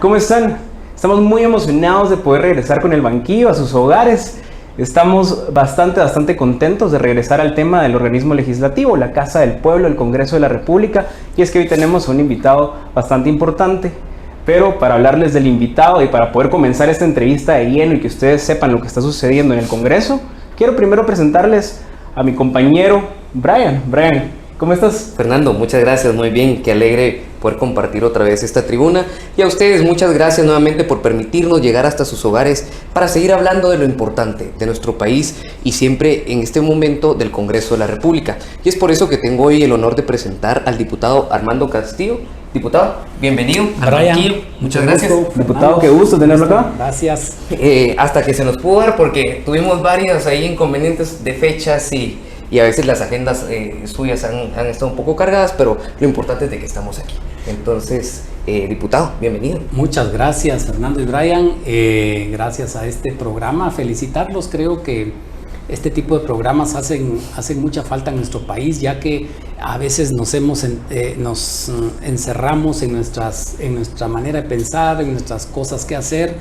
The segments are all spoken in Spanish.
¿cómo están? Estamos muy emocionados de poder regresar con el banquillo a sus hogares. Estamos bastante contentos de regresar al tema del organismo legislativo, la Casa del Pueblo, el Congreso de la República. Y es que hoy tenemos un invitado bastante importante. Pero para hablarles del invitado y para poder comenzar esta entrevista de lleno y que ustedes sepan lo que está sucediendo en el Congreso, quiero primero presentarles a mi compañero Brian. Brian, ¿cómo estás? Fernando, muchas gracias, muy bien, qué alegre poder compartir otra vez esta tribuna. Y a ustedes muchas gracias nuevamente por permitirnos llegar hasta sus hogares para seguir hablando de lo importante de nuestro país y siempre en este momento del Congreso de la República. Y es por eso que tengo hoy el honor de presentar al diputado Armando Castillo. Diputado, bienvenido al banquillo. Muchas gracias. Diputado, qué gusto tenerlo acá. Gracias. Hasta que se nos pudo dar porque tuvimos varios ahí inconvenientes de fechas y a veces las agendas suyas han estado un poco cargadas, pero lo importante es de que estamos aquí. Entonces, diputado, bienvenido. Muchas gracias, Fernando y Brian. Gracias a este programa. Felicitarlos, creo que este tipo de programas hacen mucha falta en nuestro país, ya que a veces nos encerramos en nuestra manera de pensar, en nuestras cosas que hacer,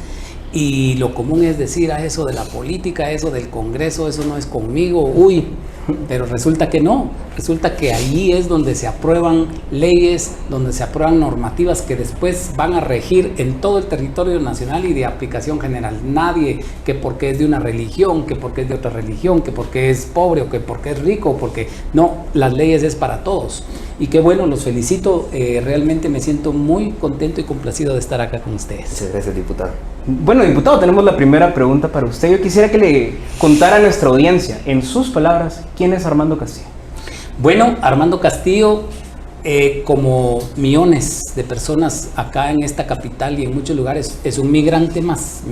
y lo común es decir, eso de la política, eso del Congreso, eso no es conmigo, pero resulta que no, resulta que ahí es donde se aprueban leyes, donde se aprueban normativas que después van a regir en todo el territorio nacional y de aplicación general. Nadie que porque es de una religión, que porque es de otra religión, que porque es pobre o que porque es rico, porque no, las leyes es para todos. Y qué bueno, los felicito, realmente me siento muy contento y complacido de estar acá con ustedes. Muchas gracias, diputado. Bueno, diputado, tenemos la primera pregunta para usted. Yo quisiera que le contara a nuestra audiencia, en sus palabras, ¿quién es Armando Castillo? Bueno, Armando Castillo, como millones de personas acá en esta capital y en muchos lugares, es un migrante más.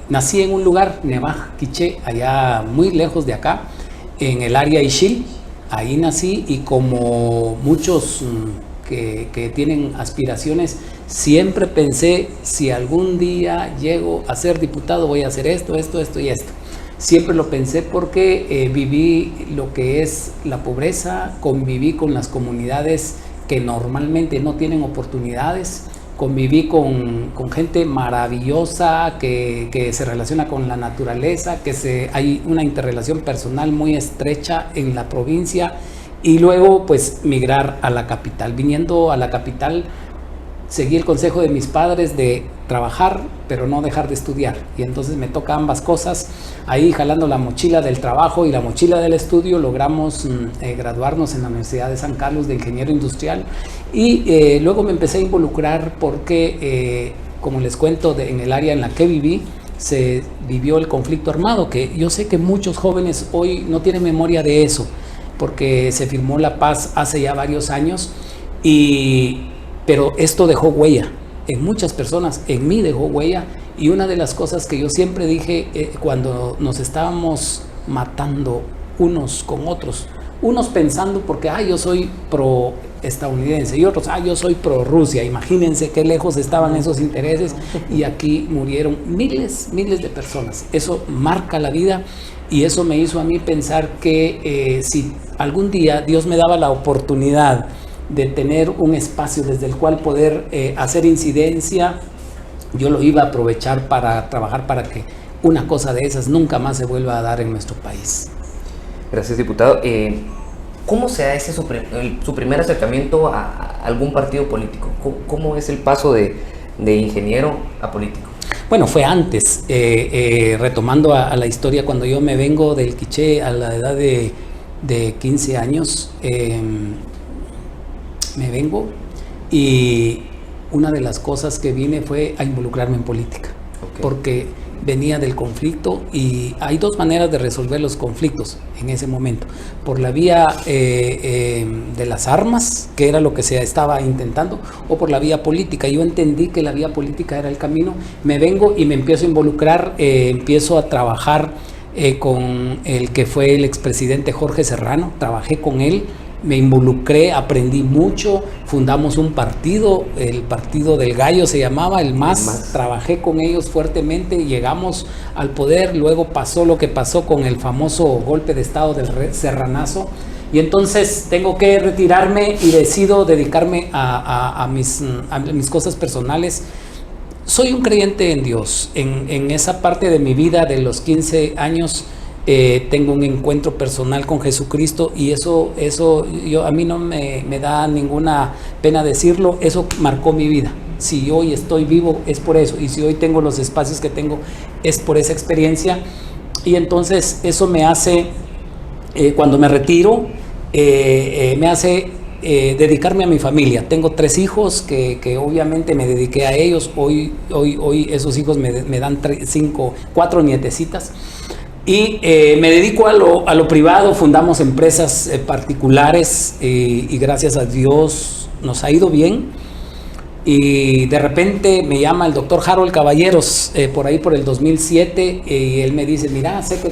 Nací en un lugar, Nevaj, Quiché, allá muy lejos de acá, en el área Ixil. Ahí nací y como muchos que tienen aspiraciones, siempre pensé, si algún día llego a ser diputado, voy a hacer esto y esto. Siempre lo pensé porque viví lo que es la pobreza, conviví con las comunidades que normalmente no tienen oportunidades, conviví con gente maravillosa que se relaciona con la naturaleza, hay una interrelación personal muy estrecha en la provincia, y luego pues migrar a la capital. Viniendo a la capital, seguí el consejo de mis padres de trabajar, pero no dejar de estudiar. Y entonces me toca ambas cosas. Ahí, jalando la mochila del trabajo y la mochila del estudio, logramos graduarnos en la Universidad de San Carlos de ingeniero industrial. Y luego me empecé a involucrar porque, como les cuento, en el área en la que viví, se vivió el conflicto armado, que yo sé que muchos jóvenes hoy no tienen memoria de eso, porque se firmó la paz hace ya varios años, pero esto dejó huella en muchas personas, en mí dejó huella. Y una de las cosas que yo siempre dije cuando nos estábamos matando unos con otros, unos pensando porque yo soy pro estadounidense y otros yo soy pro Rusia, imagínense qué lejos estaban esos intereses, y aquí murieron miles de personas. Eso marca la vida, y eso me hizo a mí pensar que si algún día Dios me daba la oportunidad de tener un espacio desde el cual poder hacer incidencia, yo lo iba a aprovechar para trabajar para que una cosa de esas nunca más se vuelva a dar en nuestro país. Gracias, diputado. ¿Cómo se da su primer acercamiento a algún partido político? ¿Cómo es el paso de ingeniero a político? Bueno, fue antes, retomando a la historia, cuando yo me vengo del Quiché a la edad de 15 años, me vengo, y una de las cosas que vine fue a involucrarme en política, porque venía del conflicto, y hay dos maneras de resolver los conflictos en ese momento: por la vía de las armas, que era lo que se estaba intentando, o por la vía política. Yo entendí que la vía política era el camino, me vengo y me empiezo a involucrar, empiezo a trabajar con el que fue el expresidente Jorge Serrano, trabajé con él, me involucré, aprendí mucho, fundamos un partido, el Partido del Gallo se llamaba, el MAS, trabajé con ellos fuertemente, llegamos al poder, luego pasó lo que pasó con el famoso golpe de estado del Serranazo, Y entonces tengo que retirarme y decido dedicarme a mis cosas personales. Soy un creyente en Dios. En esa parte de mi vida de los 15 años tengo un encuentro personal con Jesucristo, y eso a mí no me da ninguna pena decirlo. Eso marcó mi vida. Si hoy estoy vivo es por eso, y si hoy tengo los espacios que tengo es por esa experiencia. Y entonces eso me hace, cuando me retiro, me hace dedicarme a mi familia. Tengo 3 hijos que obviamente me dediqué a ellos. Hoy esos hijos me dan 4 nietecitas. Y me dedico a lo privado. Fundamos empresas particulares, y gracias a Dios nos ha ido bien. Y de repente me llama el doctor Harold Caballeros, por ahí por el 2007, y él me dice: mira, sé que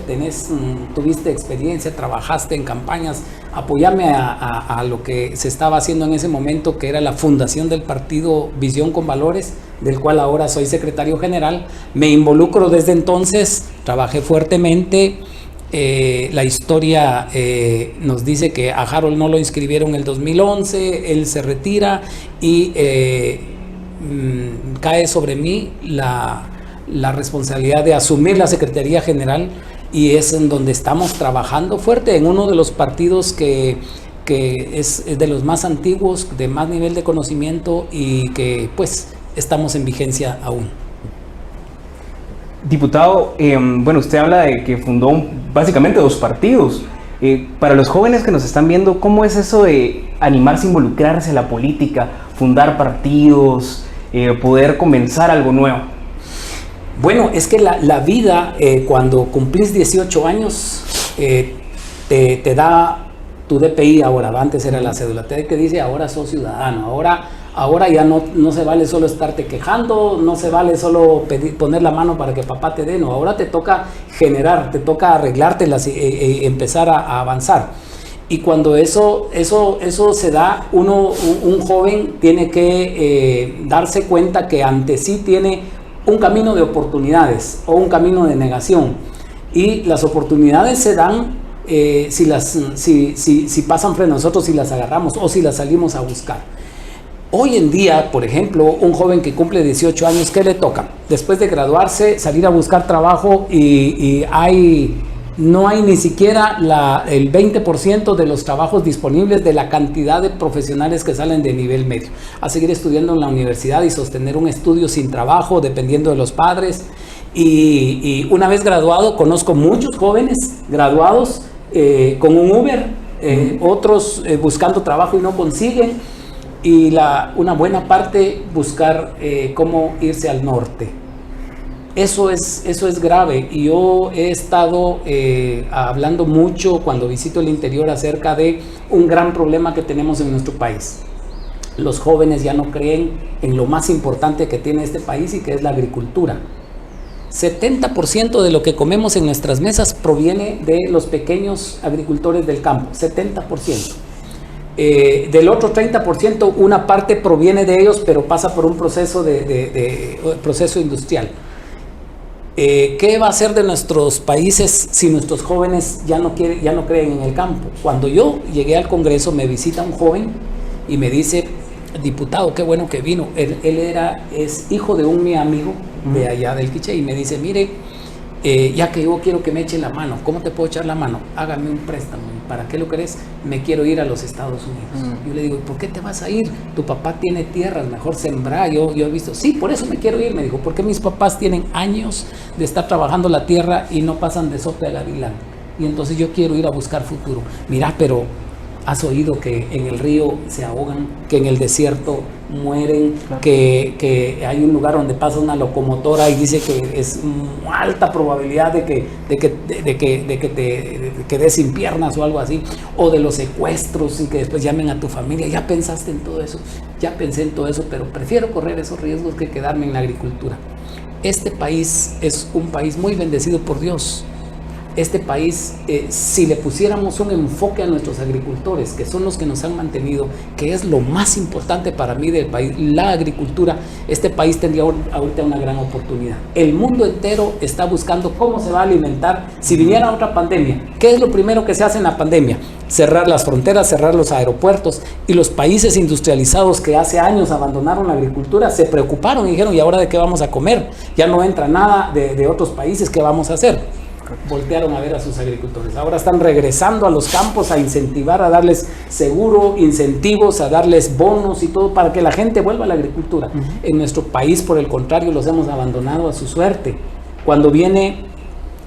tuviste experiencia, trabajaste en campañas, apóyame a lo que se estaba haciendo en ese momento, que era la fundación del partido Visión con Valores, del cual ahora soy secretario general. Me involucro desde entonces, trabajé fuertemente. La historia nos dice que a Harold no lo inscribieron en el 2011, él se retira, y cae sobre mí la responsabilidad de asumir la Secretaría General, y es en donde estamos trabajando fuerte en uno de los partidos que es de los más antiguos, de más nivel de conocimiento, y que pues estamos en vigencia aún. Diputado, bueno, usted habla de que fundó básicamente 2 partidos. Para los jóvenes que nos están viendo, ¿cómo es eso de animarse a involucrarse en la política, fundar partidos, poder comenzar algo nuevo? Bueno, es que la vida, cuando cumplís 18 años, te da tu DPI ahora. Antes era la cédula, que dice: ahora sos ciudadano, ahora ya no se vale solo estarte quejando, no se vale solo poner la mano para que papá te dé, no, ahora te toca generar, te toca arreglártelas y empezar a avanzar. Y cuando eso se da, un joven tiene que darse cuenta que ante sí tiene un camino de oportunidades o un camino de negación, y las oportunidades se dan si pasan frente a nosotros, si las agarramos o si las salimos a buscar. Hoy en día, por ejemplo, un joven que cumple 18 años, ¿qué le toca? Después de graduarse, salir a buscar trabajo, y no hay ni siquiera el 20% de los trabajos disponibles de la cantidad de profesionales que salen de nivel medio. A seguir estudiando en la universidad y sostener un estudio sin trabajo, dependiendo de los padres. Y una vez graduado, conozco muchos jóvenes graduados con un Uber, otros buscando trabajo y no consiguen. Y una buena parte buscar cómo irse al norte. Eso es grave, y yo he estado hablando mucho cuando visito el interior acerca de un gran problema que tenemos en nuestro país. Los jóvenes ya no creen en lo más importante que tiene este país, y que es la agricultura. 70% de lo que comemos en nuestras mesas proviene de los pequeños agricultores del campo, 70%. Del otro 30%, una parte proviene de ellos, pero pasa por un proceso proceso industrial. ¿Qué va a hacer de nuestros países si nuestros jóvenes ya no creen en el campo? Cuando yo llegué al Congreso, me visita un joven y me dice: diputado, qué bueno que vino. Él es hijo de mi amigo de allá del Quiché, y me dice: mire, ya que yo quiero que me eche la mano, ¿cómo te puedo echar la mano? Hágame un préstamo. ¿Para qué lo querés? Me quiero ir a los Estados Unidos. Yo le digo: ¿por qué te vas a ir? Tu papá tiene tierras, mejor sembrar. Yo he visto, sí, por eso me quiero ir. Me dijo: porque mis papás tienen años de estar trabajando la tierra y no pasan de sopa de gavilán. Y entonces yo quiero ir a buscar futuro. Mira, pero has oído que en el río se ahogan, que en el desierto mueren, claro, que hay un lugar donde pasa una locomotora y dice que es alta probabilidad de que te quedes sin piernas o algo así, o de los secuestros y que después llamen a tu familia. ¿Ya pensaste en todo eso? Ya pensé en todo eso, pero prefiero correr esos riesgos que quedarme en la agricultura. Este país es un país muy bendecido por Dios. este país, si le pusiéramos un enfoque a nuestros agricultores, que son los que nos han mantenido, que es lo más importante para mí del país, la agricultura, este país tendría ahorita una gran oportunidad. El mundo entero está buscando cómo se va a alimentar si viniera otra pandemia. ¿Qué es lo primero que se hace en la pandemia? Cerrar las fronteras, cerrar los aeropuertos, y los países industrializados que hace años abandonaron la agricultura se preocuparon y dijeron, ¿y ahora de qué vamos a comer? Ya no entra nada de otros países, ¿qué vamos a hacer? Voltearon a ver a sus agricultores. Ahora están regresando a los campos a incentivar, a darles seguro, incentivos, a darles bonos y todo para que la gente vuelva a la agricultura. En nuestro país, por el contrario, los hemos abandonado a su suerte. Cuando viene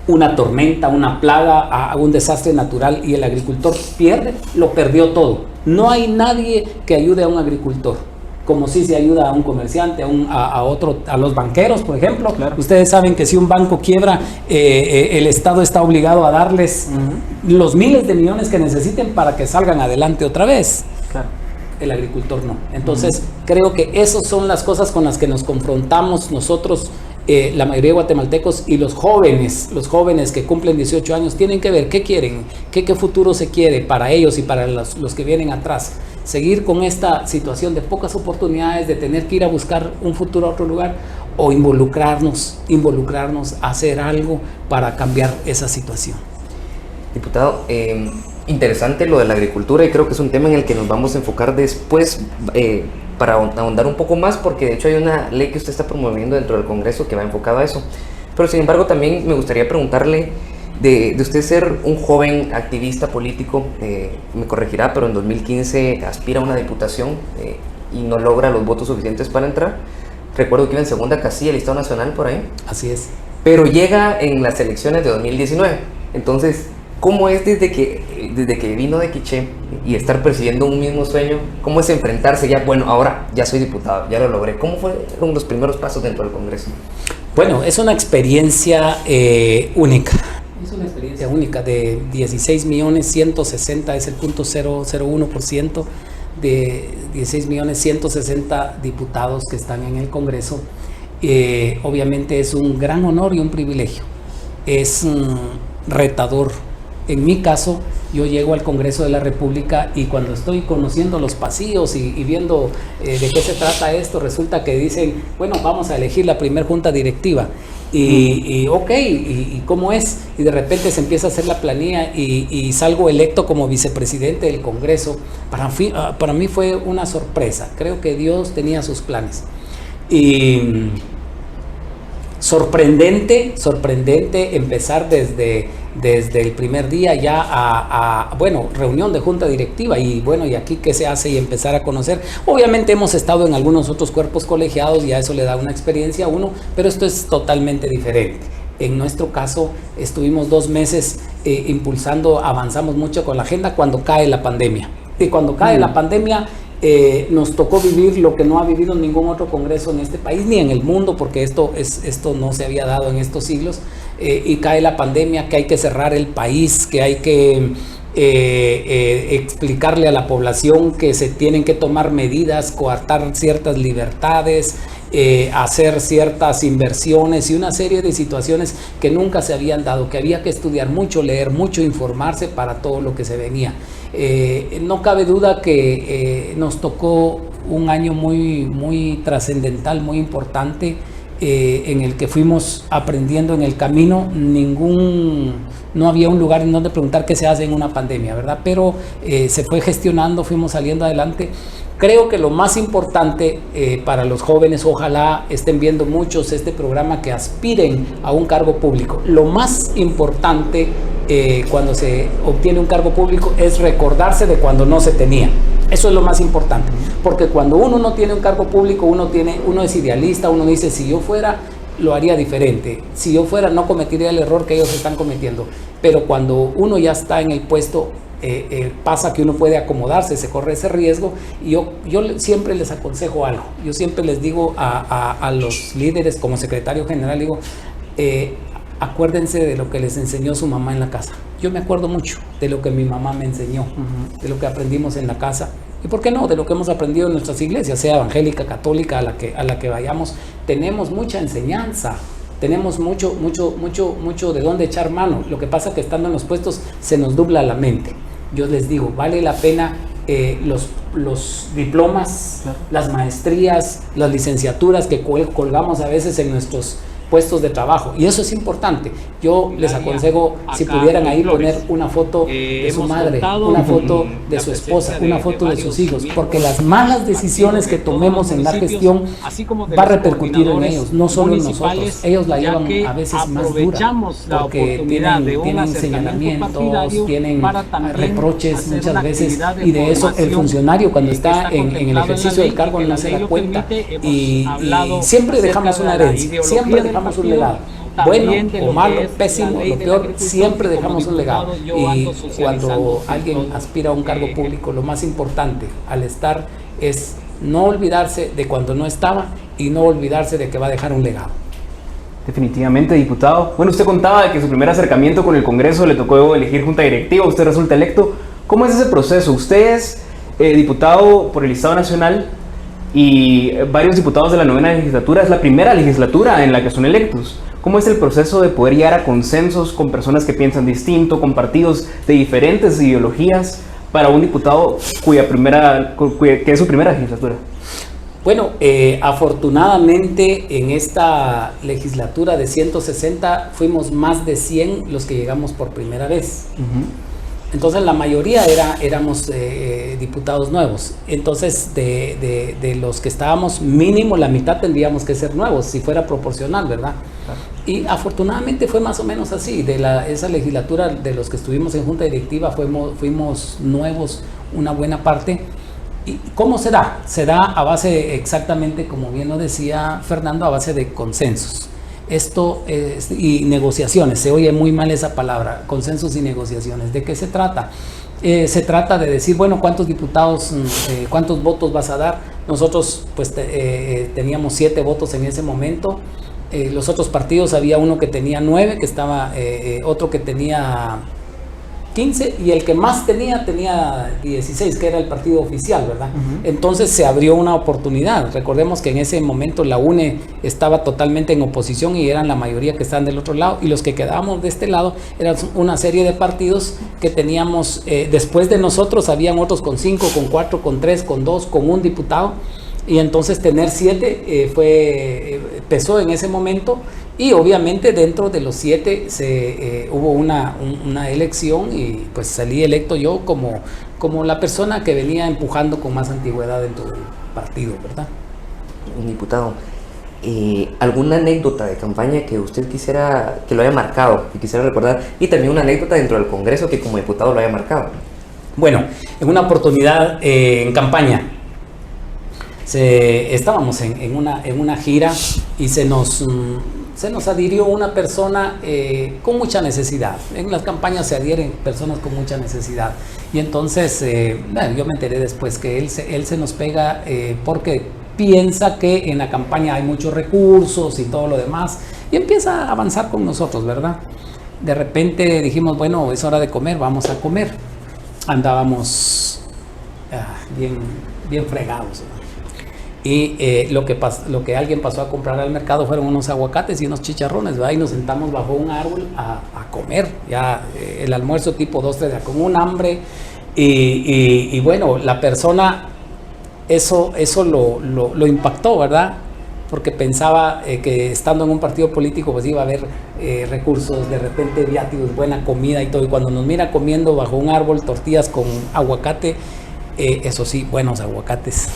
una tormenta, una plaga, un desastre natural y el agricultor pierde, lo perdió todo. No hay nadie que ayude a un agricultor, como si se ayuda a un comerciante, a los banqueros, por ejemplo. Claro. Ustedes saben que si un banco quiebra, el Estado está obligado a darles los miles de millones que necesiten para que salgan adelante otra vez. Claro. El agricultor no. Entonces, creo que esas son las cosas con las que nos confrontamos nosotros, la mayoría de guatemaltecos, y los jóvenes que cumplen 18 años tienen que ver qué quieren, qué futuro se quiere para ellos y para los que vienen atrás. Seguir con esta situación de pocas oportunidades, de tener que ir a buscar un futuro a otro lugar, o involucrarnos, a hacer algo para cambiar esa situación. Diputado, interesante lo de la agricultura, y creo que es un tema en el que nos vamos a enfocar después para ahondar un poco más, porque de hecho hay una ley que usted está promoviendo dentro del Congreso que va enfocada a eso. Pero sin embargo también me gustaría preguntarle de usted ser un joven activista político, me corregirá, pero en 2015 aspira a una diputación y no logra los votos suficientes para entrar. Recuerdo que iba en segunda casilla del Estado Nacional por ahí. Así es. Pero llega en las elecciones de 2019. Entonces, ¿cómo es desde que vino de Quiché y estar persiguiendo un mismo sueño? ¿Cómo es enfrentarse ya? Bueno, ahora ya soy diputado, ya lo logré. ¿Cómo fueron los primeros pasos dentro del Congreso? Bueno, es una experiencia única. Es una experiencia única de 16.160.000, es el 0.001% de 16.160.000 diputados que están en el Congreso. Obviamente es un gran honor y un privilegio. Es retador. En mi caso, yo llego al Congreso de la República y cuando estoy conociendo los pasillos y viendo de qué se trata esto, resulta que dicen, bueno, vamos a elegir la primer junta directiva. ¿Y cómo es? Y de repente se empieza a hacer la planilla y salgo electo como vicepresidente del Congreso. Para mí fue una sorpresa. Creo que Dios tenía sus planes. Y sorprendente empezar desde el primer día ya reunión de junta directiva y aquí qué se hace y empezar a conocer. Obviamente hemos estado en algunos otros cuerpos colegiados y a eso le da una experiencia a uno, pero esto es totalmente diferente. En nuestro caso estuvimos 2 meses impulsando, avanzamos mucho con la agenda cuando cae la pandemia. Y cuando cae la pandemia, nos tocó vivir lo que no ha vivido ningún otro congreso en este país ni en el mundo, porque esto no se había dado en estos siglos, y cae la pandemia, que hay que cerrar el país, que hay que explicarle a la población que se tienen que tomar medidas, coartar ciertas libertades, hacer ciertas inversiones y una serie de situaciones que nunca se habían dado, que había que estudiar mucho, leer mucho, informarse para todo lo que se venía. No cabe duda que nos tocó un año muy trascendental, muy importante, en el que fuimos aprendiendo en el camino. No había un lugar en donde preguntar qué se hace en una pandemia, ¿verdad? Pero se fue gestionando, fuimos saliendo adelante. Creo que lo más importante para los jóvenes, ojalá estén viendo muchos este programa, que aspiren a un cargo público. Lo más importante cuando se obtiene un cargo público es recordarse de cuando no se tenía. Eso es lo más importante, porque cuando uno no tiene un cargo público, uno es idealista, uno dice, si yo fuera, lo haría diferente, si yo fuera, no cometería el error que ellos están cometiendo. Pero cuando uno ya está en el puesto, pasa que uno puede acomodarse, se corre ese riesgo. Y yo siempre les aconsejo algo, yo siempre les digo a los líderes, como secretario general, digo, acuérdense de lo que les enseñó su mamá en la casa. Yo me acuerdo mucho de lo que mi mamá me enseñó, de lo que aprendimos en la casa, y por qué no, de lo que hemos aprendido en nuestras iglesias, sea evangélica, católica, a la que vayamos. Tenemos mucha enseñanza tenemos mucho de dónde echar mano. Lo que pasa es que estando en los puestos se nos nubla la mente. Yo les digo, vale la pena los diplomas, las maestrías, las licenciaturas que colgamos a veces en nuestros puestos de trabajo, y eso es importante. Yo les aconsejo, si pudieran ahí poner una foto de su madre, una foto de su esposa, una foto de sus hijos, porque las malas decisiones que tomemos en la gestión va a repercutir en ellos, no solo en nosotros. Ellos la llevan a veces más dura, porque tienen señalamientos, tienen reproches muchas veces, y de eso el funcionario cuando está en el ejercicio del cargo no se da cuenta, y siempre dejamos una herencia, siempre dejamos un legado, bueno o malo, pésimo, lo peor, siempre dejamos un legado. Y cuando alguien aspira a un cargo público, lo más importante al estar es no olvidarse de cuando no estaba y no olvidarse de que va a dejar un legado. Definitivamente, diputado. Bueno, usted contaba de que su primer acercamiento con el Congreso le tocó elegir junta directiva, usted resulta electo. ¿Cómo es ese proceso? Usted es diputado por el Estado Nacional y varios diputados de la 9ª legislatura. Es la primera legislatura en la que son electos. ¿Cómo es el proceso de poder llegar a consensos con personas que piensan distinto, con partidos de diferentes ideologías, para un diputado que es su primera legislatura? Bueno, afortunadamente en esta legislatura de 160 fuimos más de 100 los que llegamos por primera vez. Entonces la mayoría éramos diputados nuevos. Entonces de los que estábamos, mínimo la mitad tendríamos que ser nuevos, si fuera proporcional, ¿verdad? Claro. Y afortunadamente fue más o menos así. Esa legislatura de los que estuvimos en junta directiva fuimos nuevos una buena parte. ¿Y cómo se da? Se da a base, exactamente como bien lo decía Fernando, a base de consensos. Esto y negociaciones, se oye muy mal esa palabra, consensos y negociaciones. ¿De qué se trata? Se trata de decir, bueno, ¿cuántos diputados, cuántos votos vas a dar? Nosotros pues teníamos 7 votos en ese momento. Los otros partidos, había uno que tenía 9, que estaba otro que tenía 15, y el que más tenía 16, que era el partido oficial, ¿verdad? Entonces se abrió una oportunidad. Recordemos que en ese momento la UNE estaba totalmente en oposición y eran la mayoría que estaban del otro lado, y los que quedábamos de este lado eran una serie de partidos que teníamos, después de nosotros habían otros con 5, con 4, con 3, con 2, con 1 diputado, y entonces tener 7 pesó en ese momento. Y obviamente dentro de los 7 hubo una elección, y pues salí electo yo como la persona que venía empujando con más antigüedad dentro del partido, ¿verdad? Diputado, ¿alguna anécdota de campaña que usted quisiera que lo haya marcado, que quisiera recordar? Y también una anécdota dentro del Congreso que como diputado lo haya marcado. Bueno, en una oportunidad en campaña, estábamos en una gira y se nos adhirió una persona con mucha necesidad. En las campañas se adhieren personas con mucha necesidad. Y entonces, yo me enteré después que él se nos pega porque piensa que en la campaña hay muchos recursos y todo lo demás. Y empieza a avanzar con nosotros, ¿verdad? De repente dijimos, bueno, es hora de comer, vamos a comer. Andábamos bien fregados, ¿no? Y lo que alguien pasó a comprar al mercado fueron unos aguacates y unos chicharrones, ¿verdad? Y nos sentamos bajo un árbol a comer, ya el almuerzo tipo 2, 3, con un hambre. Y bueno, la persona, eso lo impactó, ¿verdad? Porque pensaba que estando en un partido político pues iba a haber recursos, de repente viáticos, buena comida y todo. Y cuando nos mira comiendo bajo un árbol tortillas con aguacate, eso sí, buenos aguacates,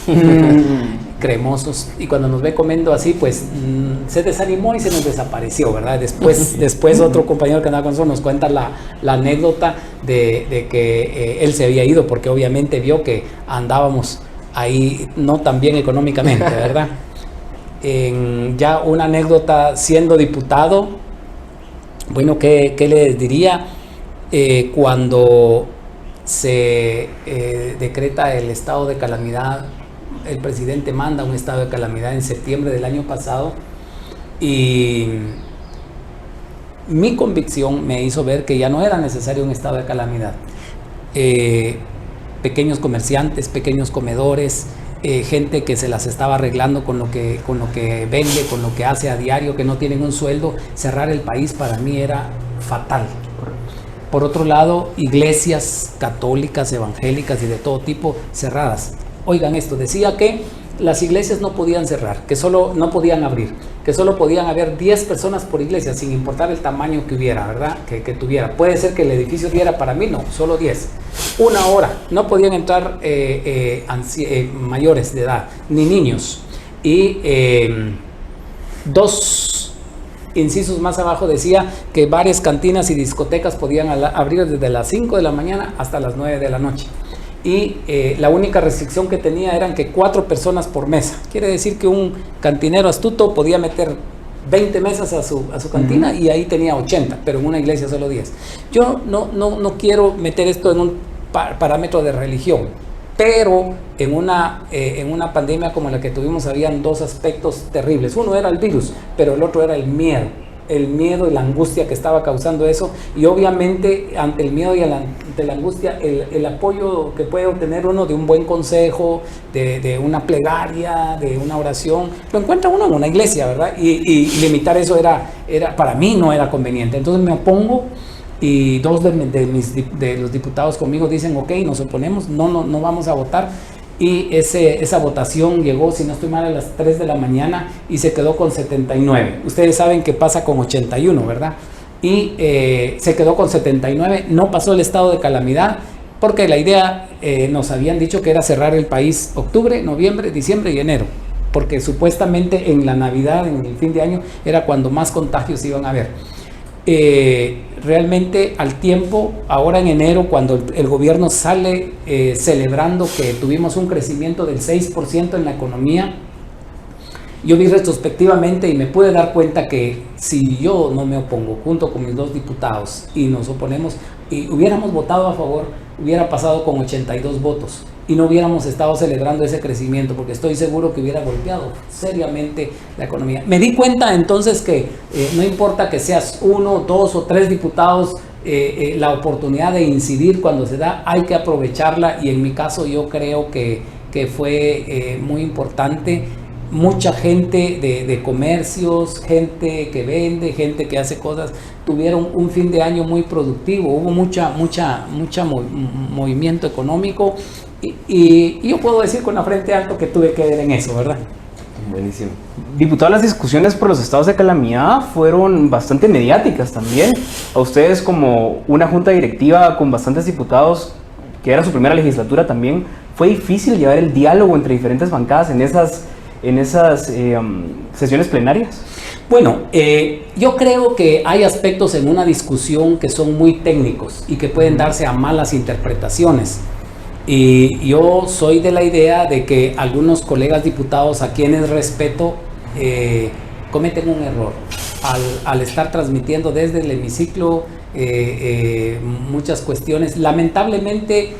cremosos, y cuando nos ve comiendo así, pues se desanimó y se nos desapareció, ¿verdad? Después otro compañero que andaba con nosotros nos cuenta la anécdota de que él se había ido porque obviamente vio que andábamos ahí no tan bien económicamente, ¿verdad? Ya una anécdota siendo diputado, bueno, ¿qué les diría? Cuando se decreta el estado de calamidad, el presidente manda un estado de calamidad en septiembre del año pasado, y mi convicción me hizo ver que ya no era necesario un estado de calamidad. Pequeños comerciantes, pequeños comedores, gente que se las estaba arreglando con lo que vende, con lo que hace a diario, que no tienen un sueldo. Cerrar el país para mí era fatal. Por otro lado, iglesias católicas, evangélicas y de todo tipo cerradas. Oigan esto, decía que las iglesias no podían cerrar, que solo no podían abrir, que solo podían haber 10 personas por iglesia, sin importar el tamaño que hubiera, ¿verdad? Que tuviera. Puede ser que el edificio diera para mí, no, solo 10. Una hora, no podían entrar mayores de edad, ni niños. Y 2 incisos más abajo decía que bares, cantinas y discotecas podían abrir desde las 5 de la mañana hasta las 9 de la noche. Y la única restricción que tenía eran que 4 personas por mesa. Quiere decir que un cantinero astuto podía meter 20 mesas a su cantina y ahí tenía 80, pero en una iglesia solo 10. Yo no quiero meter esto en un parámetro de religión, pero en una pandemia como la que tuvimos habían 2 aspectos terribles. Uno era el virus, pero el otro era el miedo y la angustia que estaba causando eso, y obviamente ante el miedo y ante la angustia el apoyo que puede obtener uno de un buen consejo, de una plegaria, de una oración, lo encuentra uno en una iglesia, ¿verdad? Y limitar eso era para mí no era conveniente. Entonces me opongo, y 2 de los diputados conmigo dicen ok, nos oponemos, no vamos a votar. Y esa votación llegó, si no estoy mal, a las 3 de la mañana y se quedó con 79. Ustedes saben que pasa con 81, ¿verdad? Y se quedó con 79, no pasó el estado de calamidad, porque la idea, nos habían dicho que era cerrar el país octubre, noviembre, diciembre y enero, porque supuestamente en la Navidad, en el fin de año, era cuando más contagios iban a haber. Realmente al tiempo, ahora en enero, cuando el gobierno sale celebrando que tuvimos un crecimiento del 6% en la economía, yo vi retrospectivamente y me pude dar cuenta que si yo no me opongo junto con mis 2 diputados y nos oponemos y hubiéramos votado a favor, hubiera pasado con 82 votos y no hubiéramos estado celebrando ese crecimiento, porque estoy seguro que hubiera golpeado seriamente la economía. Me di cuenta entonces que no importa que seas 1, 2 o 3 diputados, la oportunidad de incidir cuando se da hay que aprovecharla, y en mi caso yo creo que fue muy importante. Mucha gente de comercios, gente que vende, gente que hace cosas, tuvieron un fin de año muy productivo, hubo mucha movimiento económico, y yo puedo decir con la frente alto que tuve que ver en eso, ¿verdad? Buenísimo. Diputado, las discusiones por los estados de calamidad fueron bastante mediáticas también. A ustedes, como una junta directiva con bastantes diputados, que era su primera legislatura también, ¿fue difícil llevar el diálogo entre diferentes bancadas en esas sesiones plenarias? Bueno, yo creo que hay aspectos en una discusión que son muy técnicos y que pueden darse a malas interpretaciones. Y yo soy de la idea de que algunos colegas diputados, a quienes respeto, cometen un error al estar transmitiendo desde el hemiciclo muchas cuestiones. Lamentablemente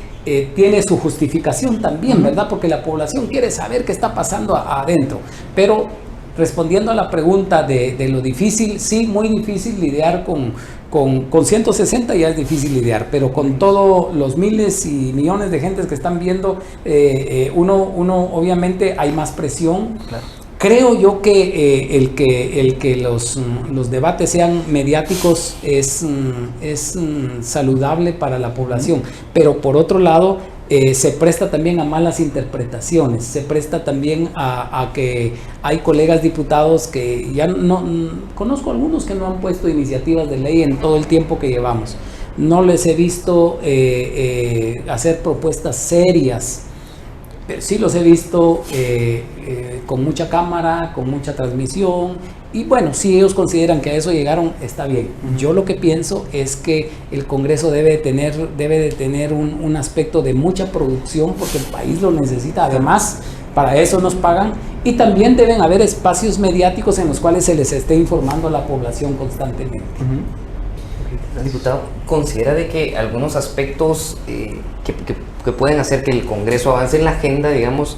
tiene su justificación también, ¿verdad? Porque la población quiere saber qué está pasando adentro. Pero respondiendo a la pregunta de lo difícil, sí, muy difícil lidiar con 160, ya es difícil lidiar, pero con todos los miles y millones de gentes que están viendo, uno obviamente hay más presión. Claro. Creo yo que el que los debates sean mediáticos es saludable para la población, pero por otro lado se presta también a malas interpretaciones, se presta también a que hay colegas diputados que ya no conozco algunos que no han puesto iniciativas de ley en todo el tiempo que llevamos. No les he visto hacer propuestas serias, pero sí los he visto con mucha cámara, con mucha transmisión. Y bueno, si ellos consideran que a eso llegaron, está bien. Yo lo que pienso es que el Congreso debe de tener un aspecto de mucha producción, porque el país lo necesita. Además, para eso nos pagan. Y también deben haber espacios mediáticos en los cuales se les esté informando a la población constantemente. Diputado, ¿considera de que algunos aspectos que pueden hacer que el Congreso avance en la agenda, digamos,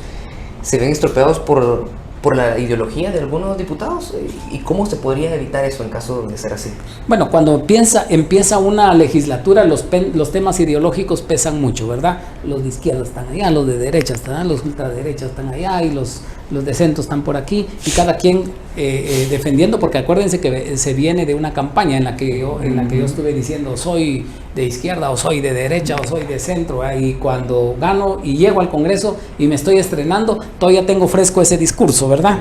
se ven estropeados por por la ideología de algunos diputados? ¿Y cómo se podría evitar eso en caso de ser así? Bueno, cuando empieza una legislatura, los temas ideológicos pesan mucho, ¿verdad? Los de izquierda están allá, los de derecha están, los ultraderechas están allá y los de centro están por aquí, y cada quien defendiendo, porque acuérdense que se viene de una campaña en la que yo estuve diciendo soy de izquierda o soy de derecha o soy de centro, y cuando gano y llego al Congreso y me estoy estrenando, todavía tengo fresco ese discurso, ¿verdad?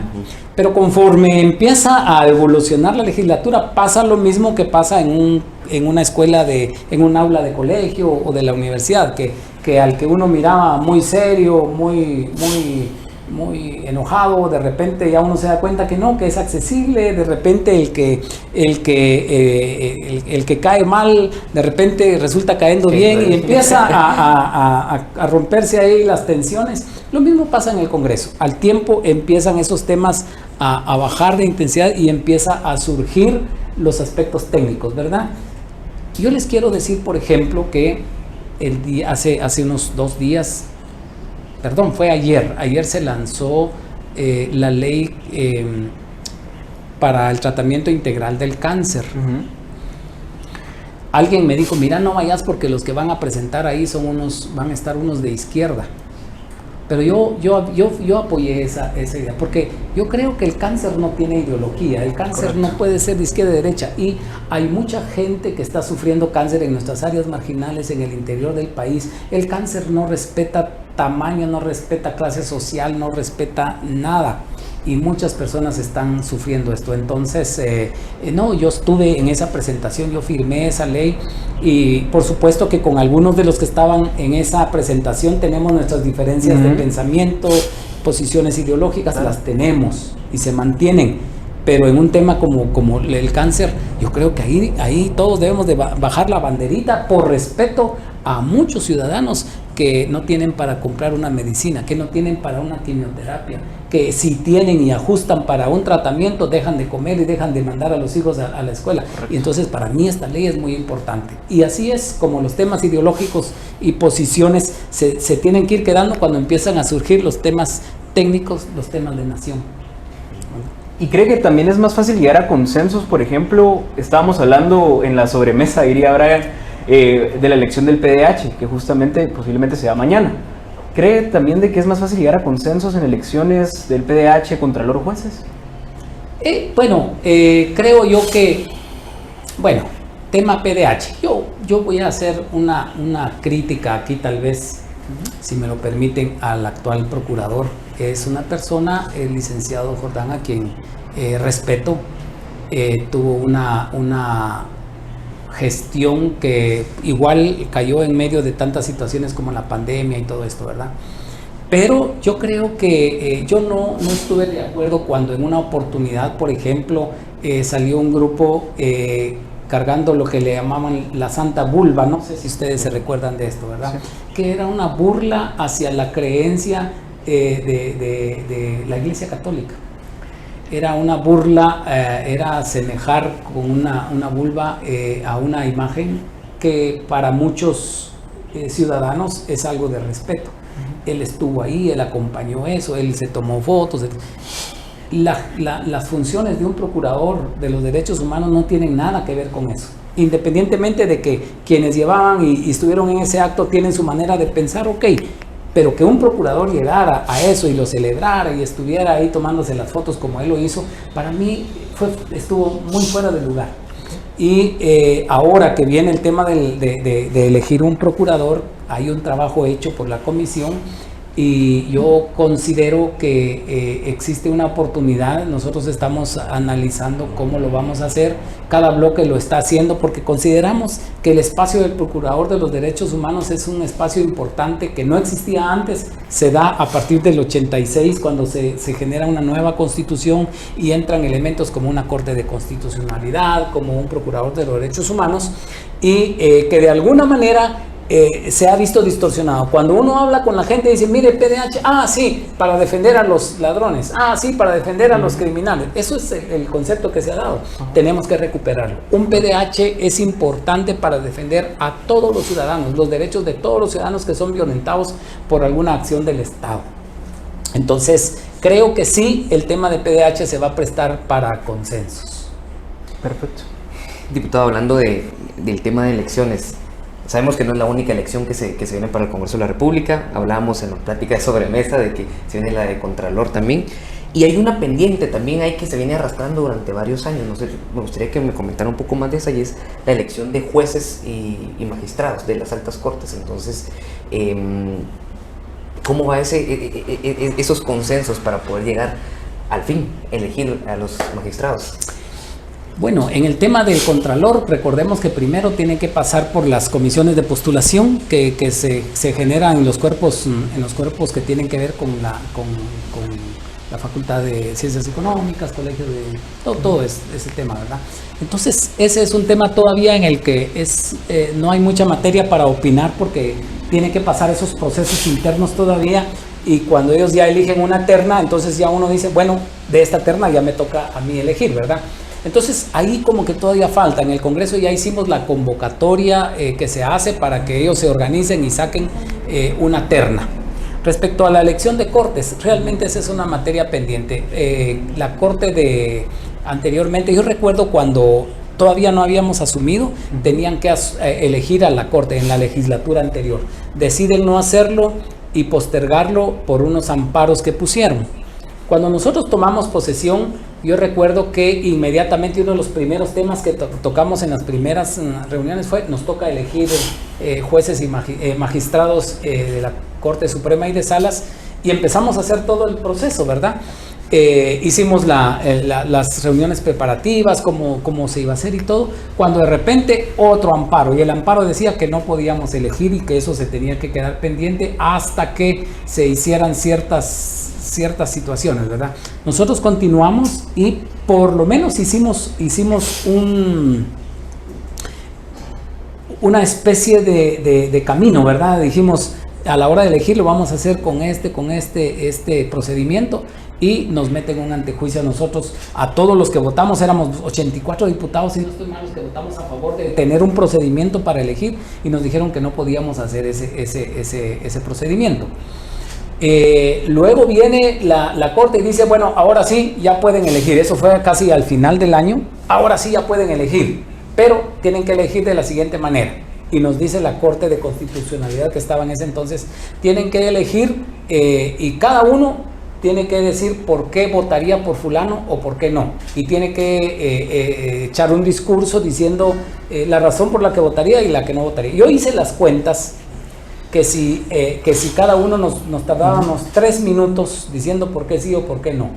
Pero conforme empieza a evolucionar la legislatura, pasa lo mismo que pasa en una escuela, en un aula de colegio o de la universidad, que al que uno miraba muy serio, muy enojado, de repente ya uno se da cuenta que no, que es accesible, de repente el que cae mal, de repente resulta cayendo bien, y empieza a romperse ahí las tensiones. Lo mismo pasa en el Congreso. Al tiempo empiezan esos temas a bajar de intensidad y empieza a surgir los aspectos técnicos, ¿verdad? Yo les quiero decir, por ejemplo, que hace unos 2 días, fue ayer se lanzó la ley para el tratamiento integral del cáncer. Alguien me dijo, mira, no vayas porque los que van a presentar ahí van a estar unos de izquierda. Pero yo apoyé esa idea, porque yo creo que el cáncer no tiene ideología, el cáncer Correcto. No puede ser de izquierda y derecha, y hay mucha gente que está sufriendo cáncer en nuestras áreas marginales, en el interior del país. El cáncer no respeta tamaño, no respeta clase social, no respeta nada, y muchas personas están sufriendo esto. Entonces, yo estuve en esa presentación, yo firmé esa ley, y por supuesto que con algunos de los que estaban en esa presentación tenemos nuestras diferencias de pensamiento, posiciones ideológicas, las tenemos y se mantienen, pero en un tema como el cáncer, yo creo que ahí todos debemos de bajar la banderita por respeto a muchos ciudadanos que no tienen para comprar una medicina, que no tienen para una quimioterapia, que si tienen y ajustan para un tratamiento, dejan de comer y dejan de mandar a los hijos a la escuela. Correcto. Y entonces para mí esta ley es muy importante. Y así es como los temas ideológicos y posiciones se tienen que ir quedando cuando empiezan a surgir los temas técnicos, los temas de nación. ¿Y cree que también es más fácil llegar a consensos? Por ejemplo, estábamos hablando en la sobremesa, diría Brian, de la elección del PDH, que justamente posiblemente sea mañana. ¿Cree también de que es más fácil llegar a consensos en elecciones del PDH contra los jueces? Creo yo que, tema PDH, yo voy a hacer una crítica aquí tal vez, si me lo permiten, al actual procurador. Es una persona, el licenciado Jordán, a quien respeto, tuvo una gestión que igual cayó en medio de tantas situaciones como la pandemia y todo esto, ¿verdad? Pero yo creo que yo no estuve de acuerdo cuando en una oportunidad, por ejemplo, salió un grupo cargando lo que le llamaban la Santa Vulva, no sé si ustedes se recuerdan de esto, ¿verdad? Sí. Que era una burla hacia la creencia de la Iglesia Católica. Era una burla, era asemejar con una vulva a una imagen que para muchos ciudadanos es algo de respeto. Él estuvo ahí, él acompañó eso, él se tomó fotos. Las funciones de un procurador de los derechos humanos no tienen nada que ver con eso. Independientemente de que quienes llevaban y estuvieron en ese acto tienen su manera de pensar, ok, pero que un procurador llegara a eso y lo celebrara y estuviera ahí tomándose las fotos como él lo hizo, para mí estuvo muy fuera de lugar. Y ahora que viene el tema de elegir un procurador, hay un trabajo hecho por la comisión y yo considero que existe una oportunidad. Nosotros estamos analizando cómo lo vamos a hacer. Cada bloque lo está haciendo porque consideramos que el espacio del Procurador de los Derechos Humanos es un espacio importante que no existía antes. Se da a partir del 86 cuando se genera una nueva constitución y entran elementos como una Corte de Constitucionalidad, como un Procurador de los Derechos Humanos, y que de alguna manera se ha visto distorsionado. Cuando uno habla con la gente y dice, mire, PDH, sí, para defender a los ladrones, sí, para defender a los criminales. Eso es el concepto que se ha dado. Tenemos que recuperarlo. Un PDH es importante para defender a todos los ciudadanos, los derechos de todos los ciudadanos que son violentados por alguna acción del Estado. Entonces, creo que sí, el tema de PDH se va a prestar para consensos. Perfecto. Diputado, hablando del tema de elecciones, sabemos que no es la única elección que se viene para el Congreso de la República. Hablábamos en la plática de sobremesa de que se viene la de Contralor también. Y hay una pendiente también ahí que se viene arrastrando durante varios años. No sé, me gustaría que me comentara un poco más de esa, y es la elección de jueces y magistrados de las altas cortes. Entonces, ¿cómo va esos consensos para poder llegar al fin, elegir a los magistrados? Bueno, en el tema del Contralor, recordemos que primero tiene que pasar por las comisiones de postulación que se generan en los cuerpos que tienen que ver con la Facultad de Ciencias Económicas, Colegio de... todo ese tema, ¿verdad? Entonces, ese es un tema todavía en el que no hay mucha materia para opinar, porque tiene que pasar esos procesos internos todavía, y cuando ellos ya eligen una terna, entonces ya uno dice, bueno, de esta terna ya me toca a mí elegir, ¿verdad? Entonces, ahí como que todavía falta. En el Congreso ya hicimos la convocatoria que se hace para que ellos se organicen y saquen una terna. Respecto a la elección de cortes, realmente esa es una materia pendiente. La corte anteriormente, yo recuerdo cuando todavía no habíamos asumido, tenían que elegir a la corte en la legislatura anterior. Deciden no hacerlo y postergarlo por unos amparos que pusieron. Cuando nosotros tomamos posesión, yo recuerdo que inmediatamente uno de los primeros temas que tocamos en las primeras reuniones fue, nos toca elegir jueces y magistrados de la Corte Suprema y de Salas, y empezamos a hacer todo el proceso, ¿verdad? Hicimos las reuniones preparativas, cómo se iba a hacer y todo, cuando de repente otro amparo, y el amparo decía que no podíamos elegir y que eso se tenía que quedar pendiente hasta que se hicieran ciertas situaciones, ¿verdad? Nosotros continuamos y por lo menos hicimos una especie de camino, ¿verdad? Dijimos, a la hora de elegir lo vamos a hacer con este procedimiento, y nos meten un antejuicio a nosotros, a todos los que votamos. Éramos 84 diputados, y no estoy mal, los que votamos a favor de tener un procedimiento para elegir, y nos dijeron que no podíamos hacer ese procedimiento. Luego viene la Corte y dice, bueno, ahora sí, ya pueden elegir. Eso fue casi al final del año. Ahora sí ya pueden elegir, pero tienen que elegir de la siguiente manera. Y nos dice la Corte de Constitucionalidad, que estaba en ese entonces, tienen que elegir y cada uno tiene que decir por qué votaría por fulano o por qué no. Y tiene que echar un discurso diciendo la razón por la que votaría y la que no votaría. Yo hice las cuentas que si cada uno nos tardábamos 3 minutos diciendo por qué sí o por qué no,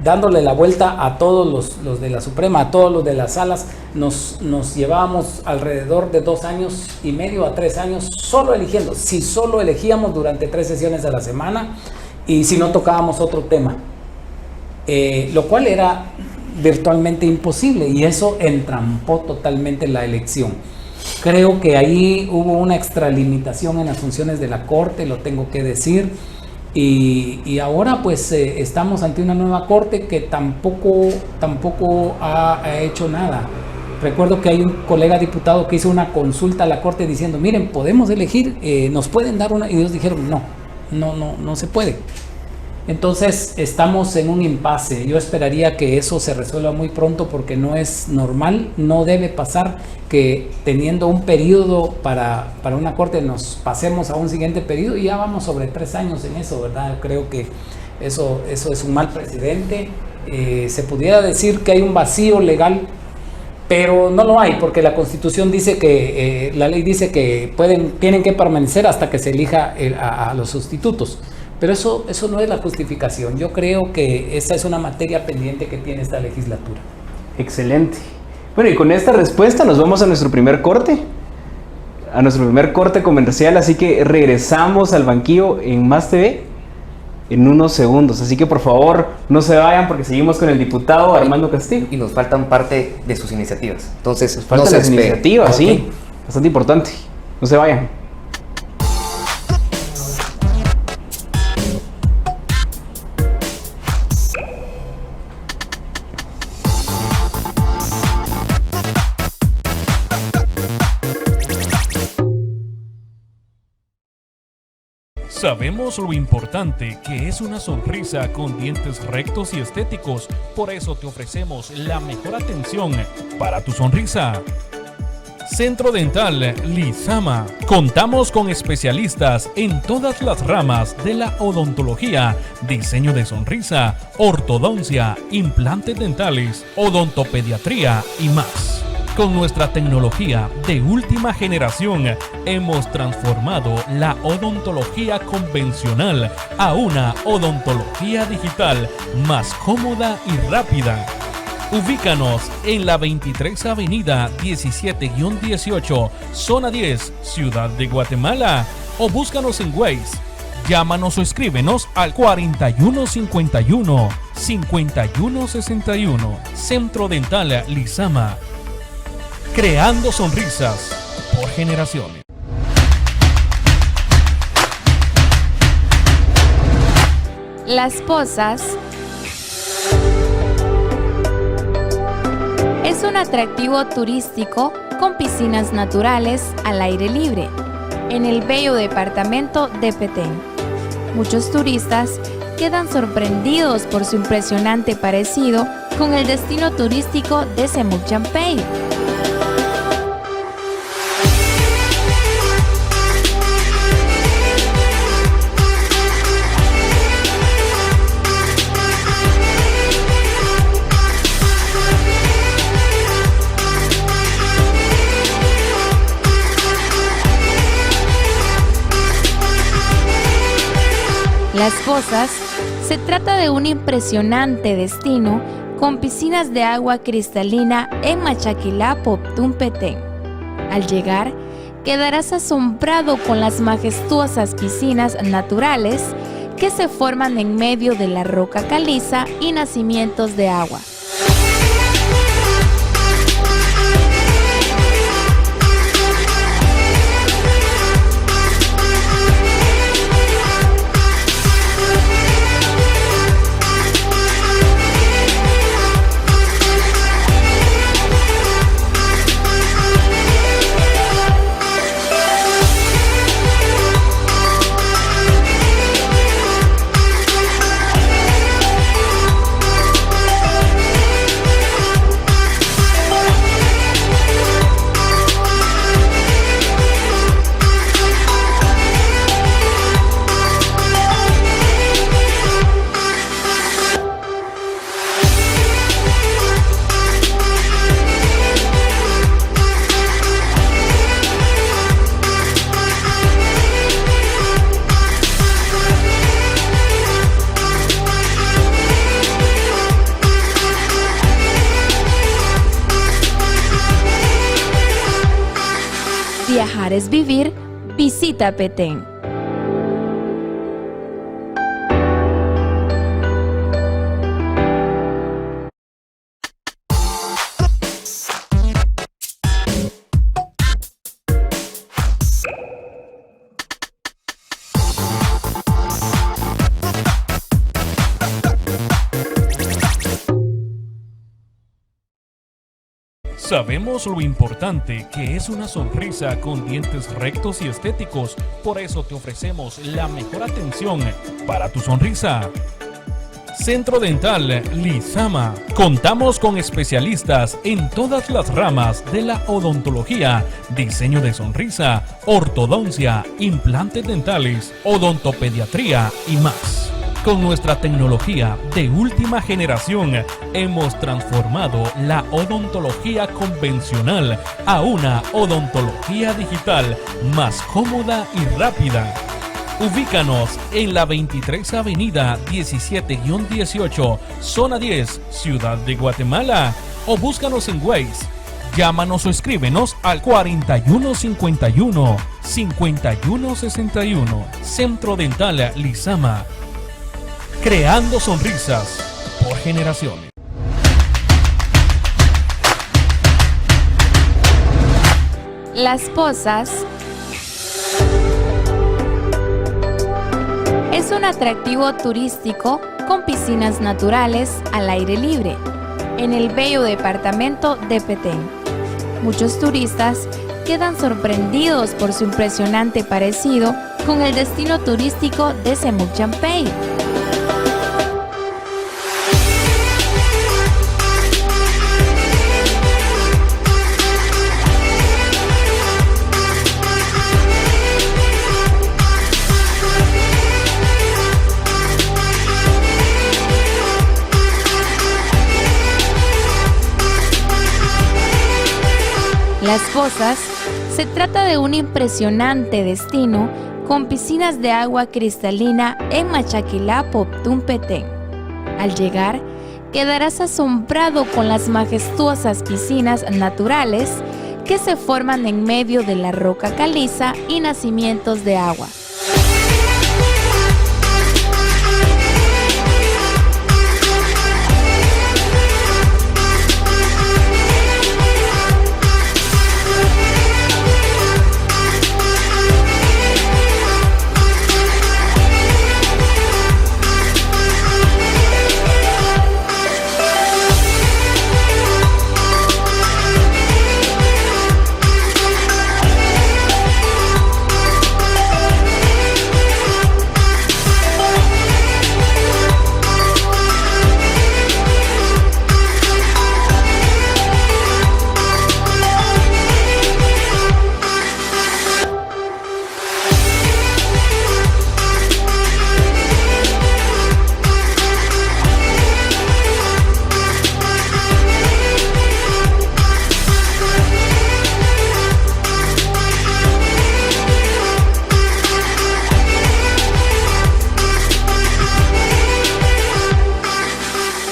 dándole la vuelta a todos los de la Suprema, a todos los de las salas, nos llevábamos alrededor de 2 años y medio a 3 años solo eligiendo. Si solo elegíamos durante 3 sesiones a la semana, y si no tocábamos otro tema, lo cual era virtualmente imposible, y eso entrampó totalmente la elección. Creo que ahí hubo una extralimitación en las funciones de la Corte, lo tengo que decir, y ahora pues estamos ante una nueva Corte que tampoco ha hecho nada. Recuerdo que hay un colega diputado que hizo una consulta a la Corte diciendo, miren, podemos elegir, nos pueden dar una, y ellos dijeron no se puede. Entonces estamos en un impasse. Yo esperaría que eso se resuelva muy pronto, porque no es normal, no debe pasar que teniendo un periodo para una Corte nos pasemos a un siguiente periodo, y ya vamos sobre 3 años en eso, ¿verdad? Yo creo que eso es un mal precedente. Se pudiera decir que hay un vacío legal, pero no lo hay, porque la Constitución dice que, la ley dice que tienen que permanecer hasta que se elija a los sustitutos. Pero eso no es la justificación. Yo creo que esa es una materia pendiente que tiene esta legislatura. Excelente. Bueno, y con esta respuesta nos vamos a nuestro primer corte comercial, así que regresamos al banquillo en Más TV en unos segundos. Así que por favor, no se vayan, porque seguimos con el diputado Armando Castillo. Y nos faltan parte de sus iniciativas. Entonces, nos faltan las iniciativas, okay. Sí, bastante importante. No se vayan. Sabemos lo importante que es una sonrisa con dientes rectos y estéticos, por eso te ofrecemos la mejor atención para tu sonrisa. Centro Dental Lizama. Contamos con especialistas en todas las ramas de la odontología, diseño de sonrisa, ortodoncia, implantes dentales, odontopediatría y más. Con nuestra tecnología de última generación, hemos transformado la odontología convencional a una odontología digital más cómoda y rápida. Ubícanos en la 23 Avenida 17-18, Zona 10, Ciudad de Guatemala, o búscanos en Waze. Llámanos o escríbenos al 4151-5161. Centro Dental Lizama. Creando sonrisas por generaciones. Las Pozas es un atractivo turístico con piscinas naturales al aire libre en el bello departamento de Petén. Muchos turistas quedan sorprendidos por su impresionante parecido con el destino turístico de Semuc Champey. Las Pozas se trata de un impresionante destino con piscinas de agua cristalina en Machaquilá, Poptún, Petén. Al llegar, quedarás asombrado con las majestuosas piscinas naturales que se forman en medio de la roca caliza y nacimientos de agua. Viajar es vivir, visita Petén. Sabemos lo importante que es una sonrisa con dientes rectos y estéticos, por eso te ofrecemos la mejor atención para tu sonrisa. Centro Dental Lizama. Contamos con especialistas en todas las ramas de la odontología, diseño de sonrisa, ortodoncia, implantes dentales, odontopediatría y más. Con nuestra tecnología de última generación, hemos transformado la odontología convencional a una odontología digital más cómoda y rápida. Ubícanos en la 23 Avenida 17-18, Zona 10, Ciudad de Guatemala, o búscanos en Waze. Llámanos o escríbenos al 4151-5161. Centro Dental Lizama. Creando sonrisas por generaciones. Las Pozas es un atractivo turístico con piscinas naturales al aire libre en el bello departamento de Petén. Muchos turistas quedan sorprendidos por su impresionante parecido con el destino turístico de Semuc Champey. Las Pozas se trata de un impresionante destino con piscinas de agua cristalina en Machaquilá, Poptún, Petén. Al llegar, quedarás asombrado con las majestuosas piscinas naturales que se forman en medio de la roca caliza y nacimientos de agua.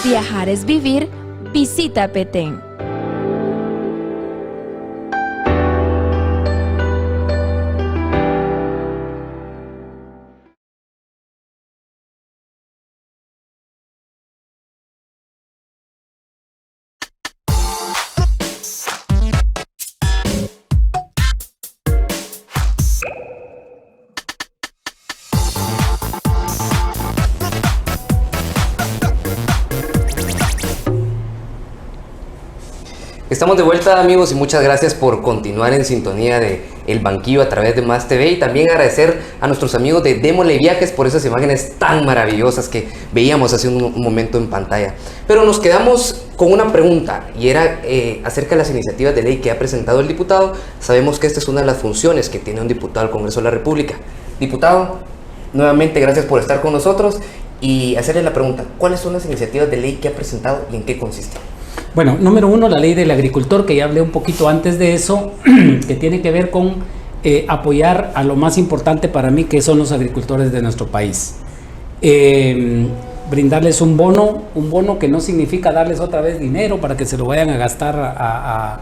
Viajar es vivir, visita Petén. Estamos de vuelta, amigos, y muchas gracias por continuar en sintonía de El Banquillo a través de Más TV, y también agradecer a nuestros amigos de Démosle Viajes por esas imágenes tan maravillosas que veíamos hace un momento en pantalla. Pero nos quedamos con una pregunta, y era acerca de las iniciativas de ley que ha presentado el diputado. Sabemos que esta es una de las funciones que tiene un diputado al Congreso de la República. Diputado, nuevamente gracias por estar con nosotros y hacerle la pregunta: ¿cuáles son las iniciativas de ley que ha presentado y en qué consiste? Bueno, número uno, la ley del agricultor, que ya hablé un poquito antes de eso, que tiene que ver con apoyar a lo más importante para mí, que son los agricultores de nuestro país. Brindarles un bono que no significa darles otra vez dinero para que se lo vayan a gastar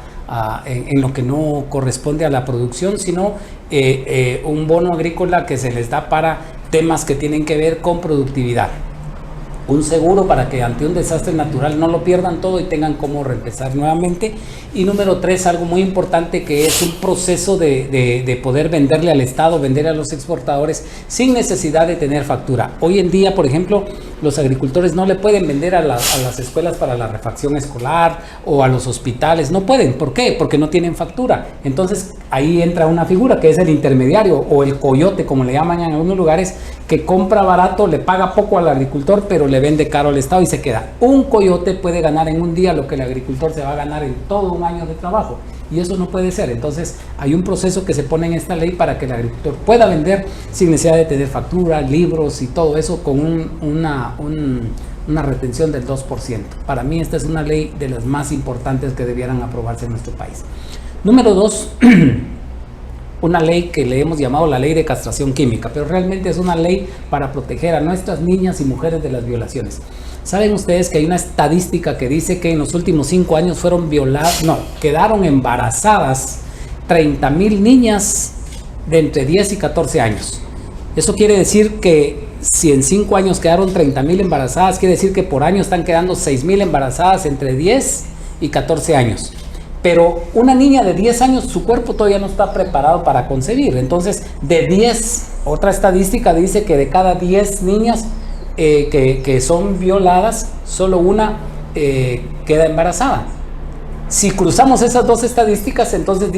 en lo que no corresponde a la producción, sino un bono agrícola que se les da para temas que tienen que ver con productividad. Un seguro para que ante un desastre natural no lo pierdan todo y tengan cómo reempezar nuevamente. Y número 3, algo muy importante, que es un proceso de poder venderle al Estado, vender a los exportadores sin necesidad de tener factura. Hoy en día, por ejemplo, los agricultores no le pueden vender a las escuelas para la refacción escolar o a los hospitales. No pueden. ¿Por qué? Porque no tienen factura. Entonces ahí entra una figura que es el intermediario o el coyote, como le llaman en algunos lugares, que compra barato, le paga poco al agricultor, pero le vende caro al Estado y se queda. Un coyote puede ganar en un día lo que el agricultor se va a ganar en todo un año de trabajo, y eso no puede ser. Entonces hay un proceso que se pone en esta ley para que el agricultor pueda vender sin necesidad de tener factura, libros y todo eso, con una retención del 2%. Para mí esta es una ley de las más importantes que debieran aprobarse en nuestro país. Número 2, una ley que le hemos llamado la ley de castración química, pero realmente es una ley para proteger a nuestras niñas y mujeres de las violaciones. ¿Saben ustedes que hay una estadística que dice que en los últimos 5 años quedaron embarazadas 30,000 niñas de entre 10 y 14 años? Eso quiere decir que si en 5 años quedaron 30,000 embarazadas, quiere decir que por año están quedando 6,000 embarazadas entre 10 y 14 años. Pero una niña de 10 años, su cuerpo todavía no está preparado para concebir. Entonces, de 10, otra estadística dice que de cada 10 niñas que son violadas, solo una queda embarazada. Si cruzamos esas dos estadísticas, entonces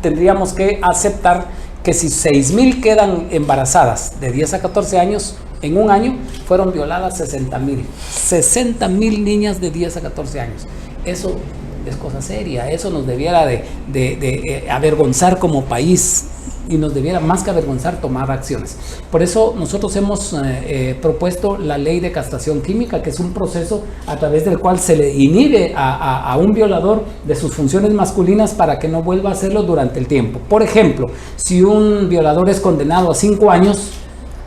tendríamos que aceptar que si 6,000 quedan embarazadas de 10 a 14 años, en un año fueron violadas 60,000. 60,000 niñas de 10 a 14 años. Eso es cosa seria, eso nos debiera de avergonzar como país y nos debiera más que avergonzar tomar acciones. Por eso nosotros hemos propuesto la ley de castración química, que es un proceso a través del cual se le inhibe a un violador de sus funciones masculinas para que no vuelva a hacerlo durante el tiempo. Por ejemplo, si un violador es condenado a 5 años,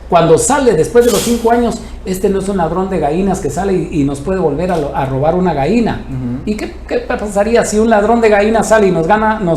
cuando sale después de los 5 años, este no es un ladrón de gallinas que sale y nos puede volver a robar una gallina. ¿Y qué pasaría si un ladrón de gallinas sale y nos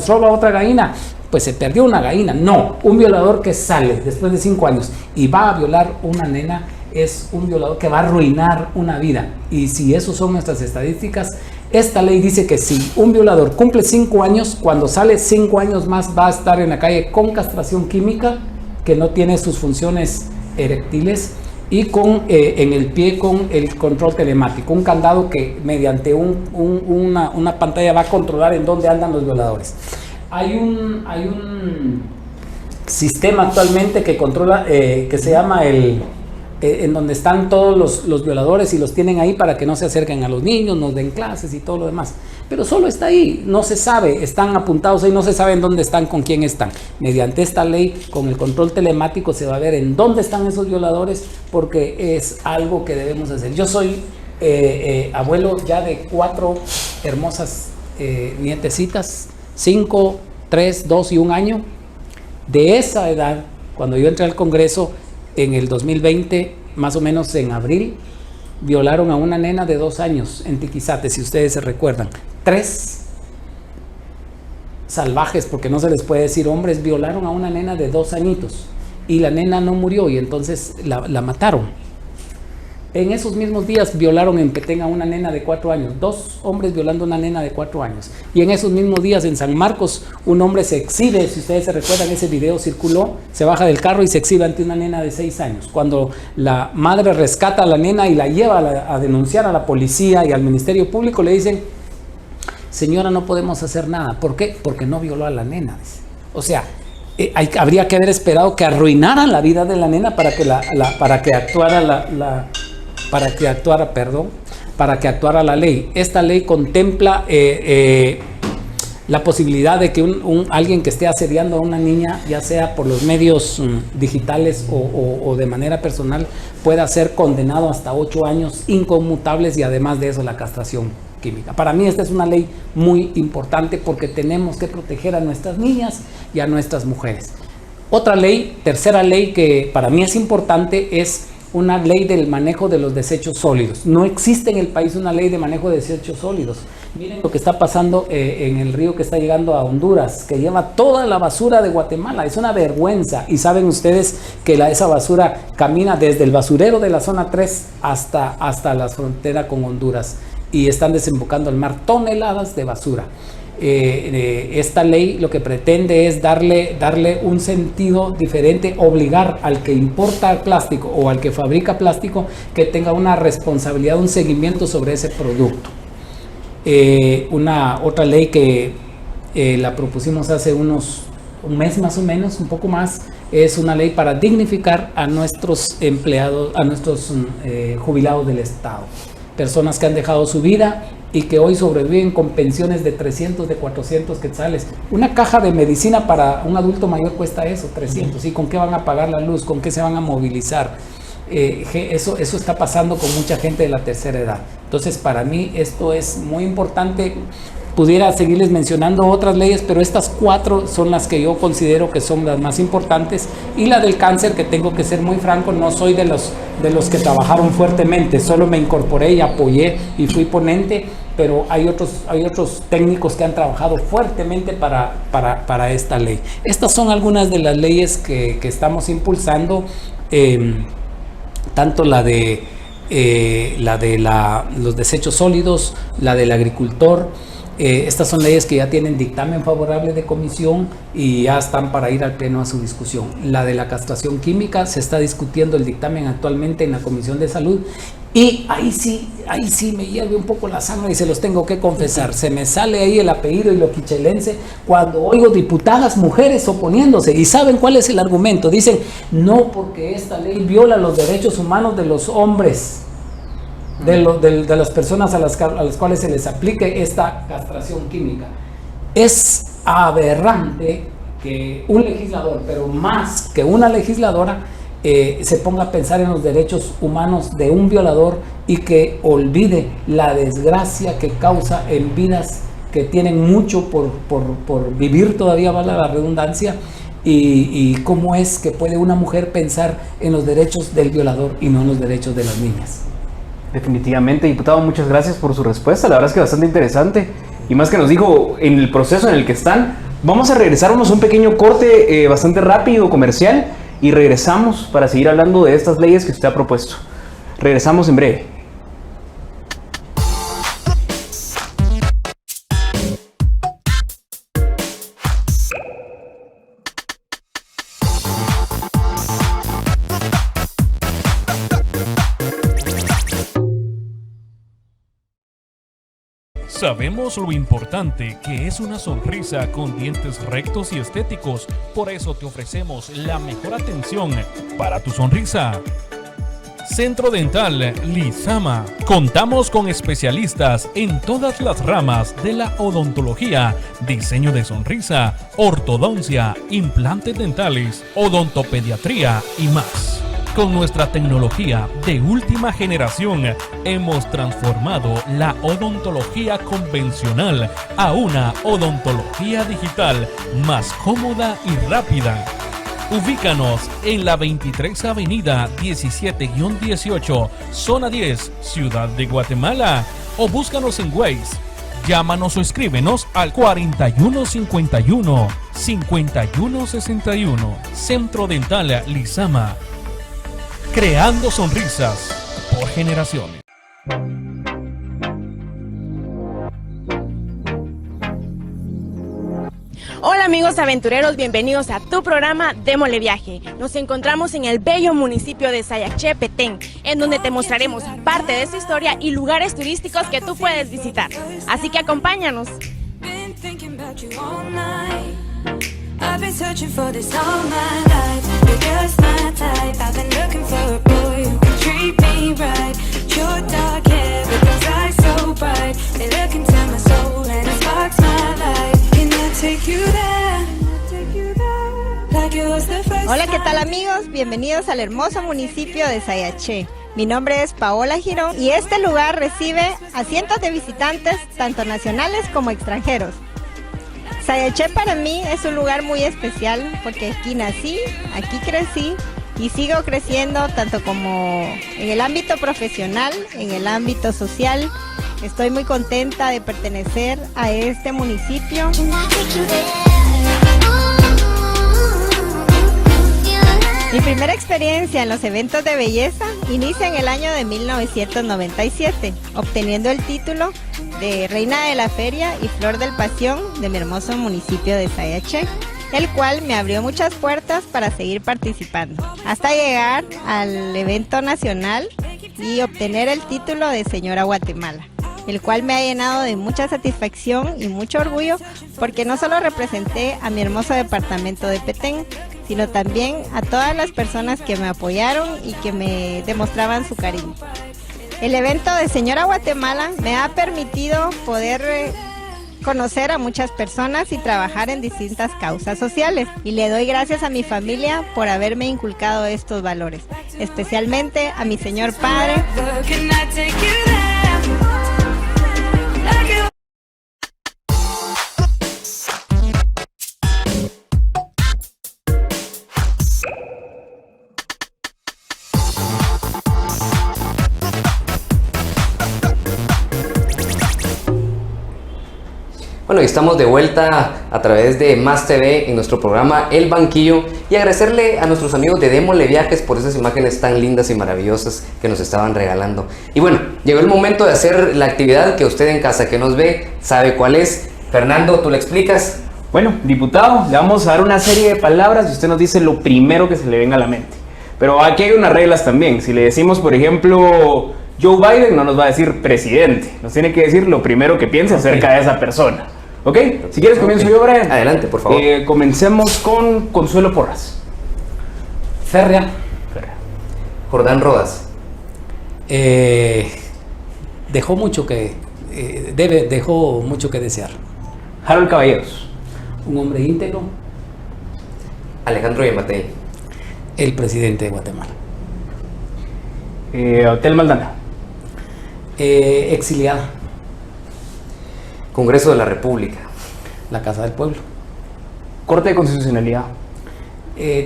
roba otra gallina? Pues se perdió una gallina. No, un violador que sale después de 5 años y va a violar una nena es un violador que va a arruinar una vida. Y si eso son nuestras estadísticas, esta ley dice que si un violador cumple 5 años, cuando sale 5 años más va a estar en la calle con castración química, que no tiene sus funciones erectiles, y en el pie con el control telemático, un candado que mediante una pantalla va a controlar en dónde andan los violadores. Hay un sistema actualmente que controla, que se llama en donde están todos los violadores y los tienen ahí para que no se acerquen a los niños, nos den clases y todo lo demás. Pero solo está ahí, no se sabe, están apuntados ahí, no se sabe en dónde están, con quién están. Mediante esta ley, con el control telemático, se va a ver en dónde están esos violadores, porque es algo que debemos hacer. Yo soy abuelo ya de 4 hermosas nietecitas, 5, 3, 2 y 1 año. De esa edad, cuando yo entré al Congreso en el 2020, más o menos en abril, violaron a una nena de 2 años en Tiquizate, si ustedes se recuerdan. 3 salvajes, porque no se les puede decir hombres, violaron a una nena de 2 añitos y la nena no murió y entonces la mataron. En esos mismos días violaron en Petén a una nena de 4 años, 2 hombres violando a una nena de 4 años. Y en esos mismos días en San Marcos, un hombre se exhibe, si ustedes se recuerdan, ese video circuló, se baja del carro y se exhibe ante una nena de 6 años. Cuando la madre rescata a la nena y la lleva a denunciar a la policía y al Ministerio Público, le dicen: señora, no podemos hacer nada. ¿Por qué? Porque no violó a la nena. O sea, habría que haber esperado que arruinaran la vida de la nena para que actuara la ley. Esta ley contempla la posibilidad de que alguien que esté asediando a una niña, ya sea por los medios digitales o de manera personal, pueda ser condenado hasta 8 años inconmutables y además de eso la castración química. Para mí esta es una ley muy importante porque tenemos que proteger a nuestras niñas y a nuestras mujeres. Otra ley, tercera ley que para mí es importante, es una ley del manejo de los desechos sólidos. No existe en el país una ley de manejo de desechos sólidos. Miren lo que está pasando en el río que está llegando a Honduras, que lleva toda la basura de Guatemala. Es una vergüenza. Y saben ustedes que esa basura camina desde el basurero de la zona 3 hasta la frontera con Honduras. Y están desembocando al mar toneladas de basura. Esta ley lo que pretende es darle un sentido diferente, obligar al que importa plástico o al que fabrica plástico que tenga una responsabilidad, un seguimiento sobre ese producto. Otra ley que la propusimos hace un mes más o menos, un poco más, es una ley para dignificar a nuestros empleados, a nuestros jubilados del Estado. Personas que han dejado su vida y que hoy sobreviven con pensiones de 300, de 400 quetzales. Una caja de medicina para un adulto mayor cuesta eso, 300. ¿Y con qué van a pagar la luz? ¿Con qué se van a movilizar? Eso está pasando con mucha gente de la tercera edad. Entonces, para mí esto es muy importante. Pudiera seguirles mencionando otras leyes, pero estas 4 son las que yo considero que son las más importantes. Y la del cáncer, que tengo que ser muy franco, no soy de los que trabajaron fuertemente, solo me incorporé y apoyé y fui ponente, pero hay otros técnicos que han trabajado fuertemente para esta ley. Estas son algunas de las leyes que estamos impulsando, tanto la de los desechos sólidos, la del agricultor. Estas son leyes que ya tienen dictamen favorable de comisión y ya están para ir al pleno a su discusión. La de la castración química, se está discutiendo el dictamen actualmente en la Comisión de Salud Y ahí sí me hierve un poco la sangre y se los tengo que confesar. Se me sale ahí el apellido iloquichelense cuando oigo diputadas mujeres oponiéndose. ¿Y saben cuál es el argumento? Dicen, no, porque esta ley viola los derechos humanos de los hombres, de las personas a las cuales se les aplique esta castración química. Es aberrante que un legislador, pero más que una legisladora, se ponga a pensar en los derechos humanos de un violador y que olvide la desgracia que causa en vidas que tienen mucho por vivir todavía, vale la redundancia, y cómo es que puede una mujer pensar en los derechos del violador y no en los derechos de las niñas. Definitivamente, diputado, muchas gracias por su respuesta, la verdad es que bastante interesante, y más que nos dijo en el proceso en el que están. Vamos a regresarnos a un pequeño corte bastante rápido, comercial, y regresamos para seguir hablando de estas leyes que usted ha propuesto. Regresamos en breve. Sabemos lo importante que es una sonrisa con dientes rectos y estéticos, por eso te ofrecemos la mejor atención para tu sonrisa. Centro Dental Lizama. Contamos con especialistas en todas las ramas de la odontología, diseño de sonrisa, ortodoncia, implantes dentales, odontopediatría y más. Con nuestra tecnología de última generación, hemos transformado la odontología convencional a una odontología digital más cómoda y rápida. Ubícanos en la 23 Avenida 17-18, Zona 10, Ciudad de Guatemala, o búscanos en Waze. Llámanos o escríbenos al 4151-5161. Centro Dental Lizama. Creando sonrisas por generaciones. Hola amigos aventureros, bienvenidos a tu programa Démosle Viaje. Nos encontramos en el bello municipio de Sayaché, Petén, en donde te mostraremos parte de su historia y lugares turísticos que tú puedes visitar. Así que acompáñanos. I've been searching for this all my life. You're just my type. I've been looking for a boy who can treat me right. Your dark hair with those eyes so bright. They look into my soul and it sparks my life. Can I take you there? Like it was the first. Hola, ¿qué tal amigos? Bienvenidos al hermoso municipio de Sayaché. Mi nombre es Paola Girón y este lugar recibe a cientos de visitantes, tanto nacionales como extranjeros. Sayaché para mí es un lugar muy especial porque aquí nací, aquí crecí y sigo creciendo tanto como en el ámbito profesional, en el ámbito social. Estoy muy contenta de pertenecer a este municipio. Mi primera experiencia en los eventos de belleza inicia en el año de 1997, obteniendo el título de Reina de la Feria y Flor del Pasión de mi hermoso municipio de Sayaché, el cual me abrió muchas puertas para seguir participando, hasta llegar al evento nacional y obtener el título de Señora Guatemala, el cual me ha llenado de mucha satisfacción y mucho orgullo porque no solo representé a mi hermoso departamento de Petén, sino también a todas las personas que me apoyaron y que me demostraban su cariño. El evento de Señora Guatemala me ha permitido poder conocer a muchas personas y trabajar en distintas causas sociales, y le doy gracias a mi familia por haberme inculcado estos valores, especialmente a mi señor padre. Bueno, y estamos de vuelta a través de Más TV en nuestro programa El Banquillo, y agradecerle a nuestros amigos de Démosle Viajes por esas imágenes tan lindas y maravillosas que nos estaban regalando. Y bueno, llegó el momento de hacer la actividad que usted en casa que nos ve sabe cuál es. Fernando, ¿tú le explicas? Bueno, diputado, le vamos a dar una serie de palabras y usted nos dice lo primero que se le venga a la mente. Pero aquí hay unas reglas también. Si le decimos, por ejemplo, Joe Biden no nos va a decir presidente, nos tiene que decir lo primero que piense acerca de esa persona. ¿Ok? Si quieres comienzo yo, Brian. Adelante, por favor. Comencemos con Consuelo Porras. Férrea. Jordán Rodas. Dejó mucho que desear. Harold Caballeros. Un hombre íntegro, Alejandro Yamatei. el presidente de Guatemala. Hotel Maldana. Exiliada, Congreso de la República. la Casa del Pueblo. Corte de Constitucionalidad.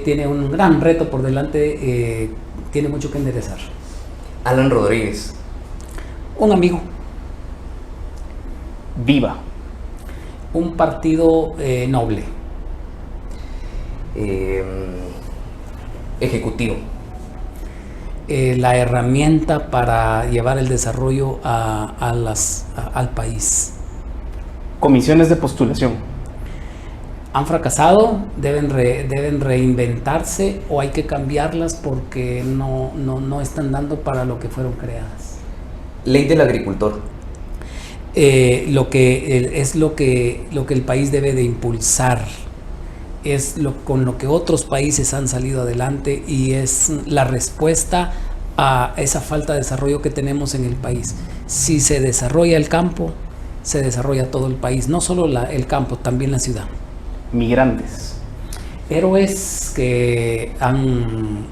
Tiene un gran reto por delante, tiene mucho que enderezar. Alan Rodríguez. Un amigo, Viva. un partido noble, Ejecutivo. la herramienta para llevar el desarrollo al país. Comisiones de postulación. Han fracasado, deben reinventarse o hay que cambiarlas porque no están dando para lo que fueron creadas. Ley del agricultor. Lo que el país debe de impulsar es con lo que otros países han salido adelante y es la respuesta a esa falta de desarrollo que tenemos en el país. Si se desarrolla el campo, se desarrolla todo el país, no solo el campo, también la ciudad. Migrantes. Héroes que han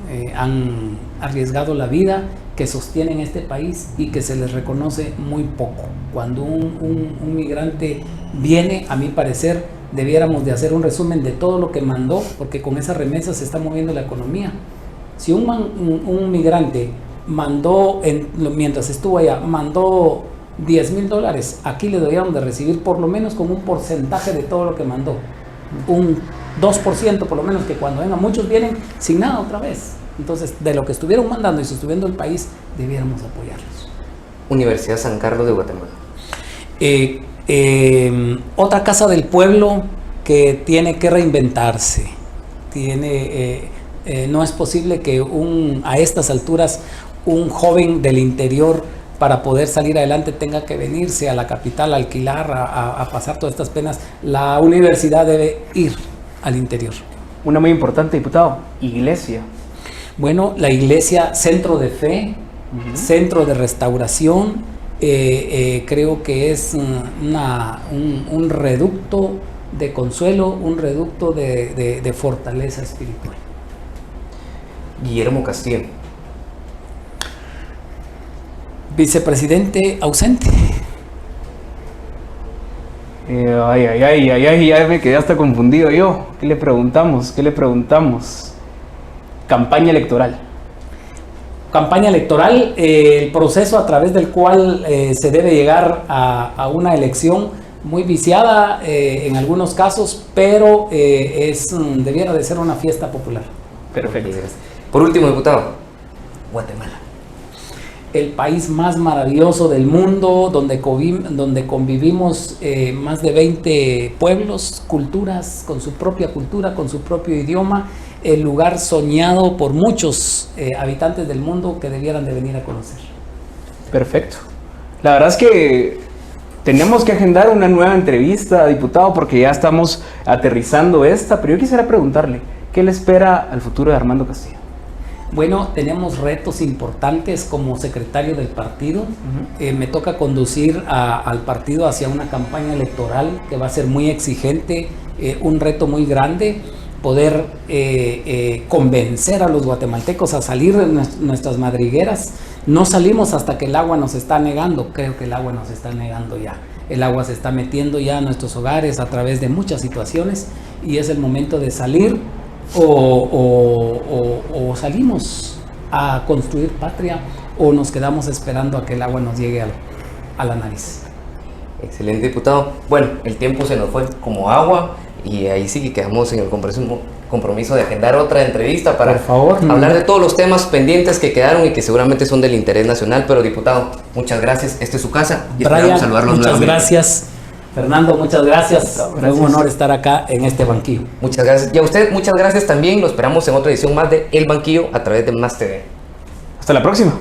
arriesgado la vida, que sostienen este país y que se les reconoce muy poco. Cuando un migrante viene, a mi parecer, debiéramos de hacer un resumen de todo lo que mandó, porque con esas remesas se está moviendo la economía. Si un migrante mandó, mientras estuvo allá, mandó $10,000, aquí le deberíamos de recibir por lo menos con un porcentaje de todo lo que mandó. Un 2% por lo menos, que cuando vengan muchos vienen sin nada otra vez. Entonces, de lo que estuvieron mandando y sosteniendo el país, debiéramos apoyarlos. Universidad San Carlos de Guatemala. Otra casa del pueblo que tiene que reinventarse. No es posible que a estas alturas un joven del interior, para poder salir adelante, tenga que venirse a la capital a alquilar, a pasar todas estas penas. La universidad debe ir al interior. Una muy importante, diputado, iglesia. Bueno, la iglesia, centro de fe, centro de restauración, creo que es un reducto de consuelo, un reducto de fortaleza espiritual. Guillermo Castillo. Vicepresidente ausente. Ya me quedé hasta confundido yo. ¿Qué le preguntamos? Campaña electoral. Campaña electoral, el proceso a través del cual se debe llegar a una elección muy viciada en algunos casos, pero debiera de ser una fiesta popular. Perfecto. Por último, diputado, Guatemala. El país más maravilloso del mundo, donde convivimos más de 20 pueblos, culturas, con su propia cultura, con su propio idioma, el lugar soñado por muchos habitantes del mundo que debieran de venir a conocer. Perfecto. La verdad es que tenemos que agendar una nueva entrevista, diputado, porque ya estamos aterrizando esta, pero yo quisiera preguntarle, ¿qué le espera al futuro de Armando Castillo? Bueno, tenemos retos importantes como secretario del partido. Me toca conducir al partido hacia una campaña electoral que va a ser muy exigente, un reto muy grande, poder convencer a los guatemaltecos a salir de nuestras madrigueras. No salimos hasta que el agua nos está negando. Creo que el agua nos está negando ya. El agua se está metiendo ya a nuestros hogares a través de muchas situaciones y es el momento de salir o salimos a construir patria o nos quedamos esperando a que el agua nos llegue a la nariz. Excelente, diputado. Bueno, el tiempo se nos fue como agua y ahí sí que quedamos en el compromiso de agendar otra entrevista para hablar de todos los temas pendientes que quedaron y que seguramente son del interés nacional. Pero, diputado, muchas gracias. Esta es su casa y esperamos saludarlos muchas nuevamente. Gracias. Fernando, muchas gracias. Fue un honor estar acá en este banquillo. Muchas gracias. Y a usted, muchas gracias también. Lo esperamos en otra edición más de El Banquillo a través de Más TV. Hasta la próxima.